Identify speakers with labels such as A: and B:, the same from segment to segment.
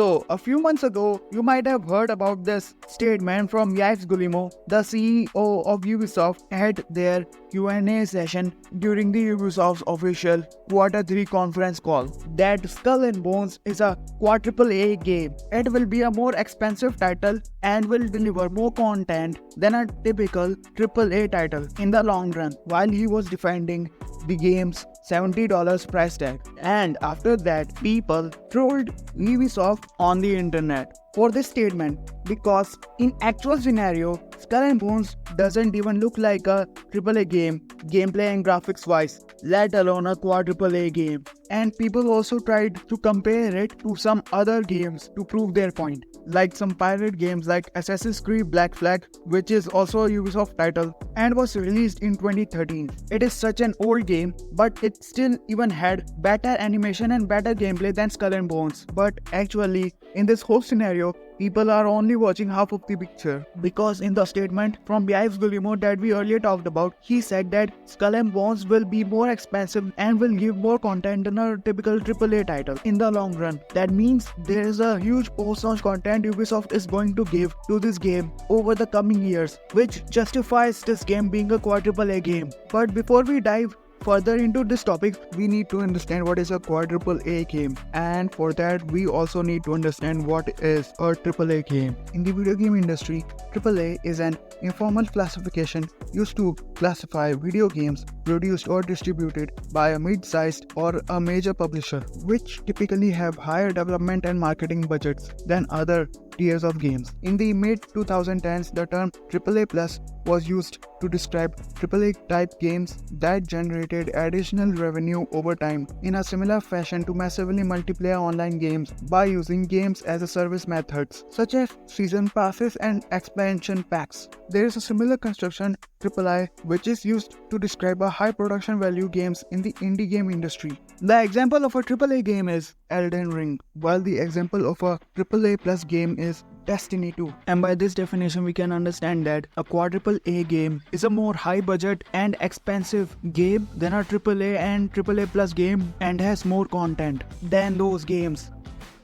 A: So, a few months ago, you might have heard about this statement from Yves Guillemot, the CEO of Ubisoft, at their Q&A session during the Ubisoft's official Q3 conference call, that Skull and Bones is a AAA game. It will be a more expensive title and will deliver more content than a typical AAA title in the long run, while he was defending the game's $70 price tag. And after that, people trolled Ubisoft on the internet for this statement, because in actual scenario, Skull and Bones doesn't even look like a AAA game, gameplay and graphics wise, let alone a AAA game. And people also tried to compare it to some other games to prove their point, like some pirate games like Assassin's Creed Black Flag, which is also a Ubisoft title and was released in 2013. It is such an old game, but it still even had better animation and better gameplay than Skull and Bones. But actually, in this whole scenario, people are only watching half of the picture, because in the statement from Yves Guillemot that we earlier talked about, he said that Skull and Bones will be more expensive and will give more content than a typical AAA title in the long run. That means there is a huge post-launch content Ubisoft is going to give to this game over the coming years, which justifies this game being a AAA game. But before we dive further into this topic, we need to understand what is a AAA game, and for that we also need to understand what is a AAA game. In the video game industry, AAA is an informal classification used to classify video games produced or distributed by a mid-sized or a major publisher, which typically have higher development and marketing budgets than other tiers of games. In the mid-2010s, the term AAA Plus was used to describe AAA type games that generated additional revenue over time in a similar fashion to massively multiplayer online games by using games as a service methods such as season passes and expansion packs. There is a similar construction, AAA, which is used to describe a high production value games in the indie game industry. The example of a AAA game is Elden Ring, while the example of a AAA plus game is Destiny 2. And by this definition, we can understand that a AAA game is a more high budget and expensive game than a AAA and AAA plus game, and has more content than those games.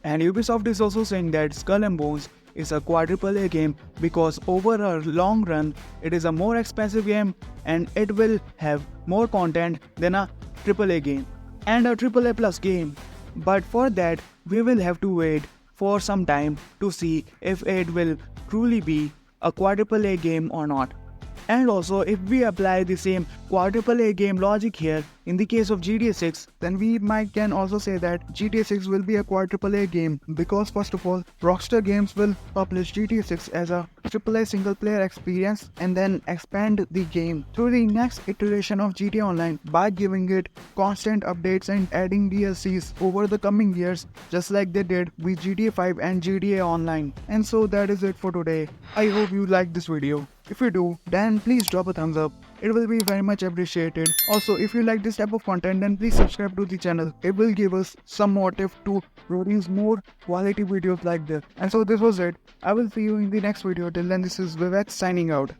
A: And Ubisoft is also saying that Skull and Bones is a AAA game because over a long run, it is a more expensive game and it will have more content than a AAA game and a AAA plus game. But for that, we will have to wait for some time to see if it will truly be a AAA game or not. And also, if we apply the same AAA game logic here in the case of GTA 6, then we can also say that GTA 6 will be a AAA game, because first of all, Rockstar Games will publish GTA 6 as a AAA single player experience and then expand the game through the next iteration of GTA Online by giving it constant updates and adding DLCs over the coming years, just like they did with GTA 5 and GTA Online. And so that is it for today. I hope you liked this video. If you do, then please drop a thumbs up. It will be very much appreciated. Also, if you like this type of content, then please subscribe to the channel. It will give us some motive to produce more quality videos like this. And so this was it. I will see you in the next video. Till then, this is Wavex signing out.